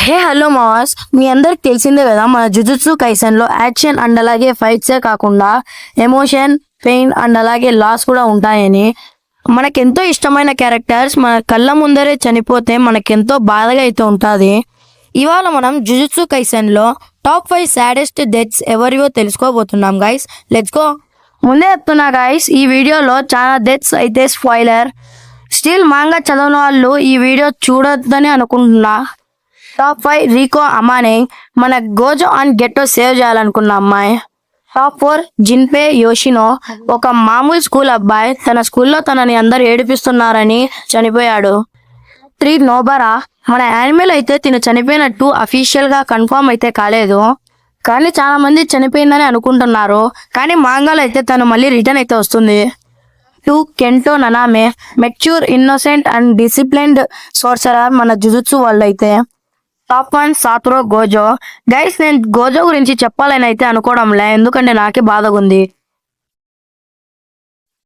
Hello mass, మీ అందరికి తెలిసిందే కదా మన జుజుత్సు కైసెన్ లో యాక్షన్ అండ్ అలాగే ఫైట్సే కాకుండా ఎమోషన్, పెయిన్ అండ్ అలాగే లాస్ కూడా ఉంటాయని. మనకెంతో ఇష్టమైన క్యారెక్టర్స్ మన కళ్ళ ముందరే చనిపోతే మనకెంతో బాధగా అయితే ఉంటుంది. ఇవాళ మనం జుజుత్సు కైసెన్ లో టాప్ 5 సాడెస్ట్ డెత్స్ ఎవరివో తెలుసుకోబోతున్నాం గైస్. Let's go. ముందే చెప్తున్నా గైస్, ఈ వీడియోలో చాలా డెత్స్ అయితే స్పాయిలర్. స్టిల్ మాంగా చదవని వాళ్ళు ఈ వీడియో చూడొద్దని అనుకుంటున్నా. టాప్ 5 రీకో అమానే, మన గోజో అండ్ గెట్టో సేవ్ చేయాలనుకున్న అమ్మాయి. టాప్ 4 జిన్పే యోషినో, ఒక మామూలు స్కూల్ అబ్బాయి తన స్కూల్లో తనని అందరు ఏడిపిస్తున్నారని చనిపోయాడు. 3 నోబరా, మన యానిమేలో అయితే తిను చనిపోయినట్టు అఫీషియల్ గా కన్ఫర్మ్ అయితే కాలేదు, కానీ చాలా మంది చనిపోయిందని అనుకుంటున్నారు. కానీ మాంగాలో అయితే తను మళ్ళీ రిటర్న్ అయితే వస్తుంది. 2 Kento Nanami, mature, innocent and disciplined sorcerer మన జుజుత్సు వాళ్ళు అయితే. Top 1 Satoru Gojo. గైస్, నేను గోజో గురించి చెప్పాలని అయితే అనుకోవడంలే, ఎందుకంటే నాకే బాధగా ఉంది.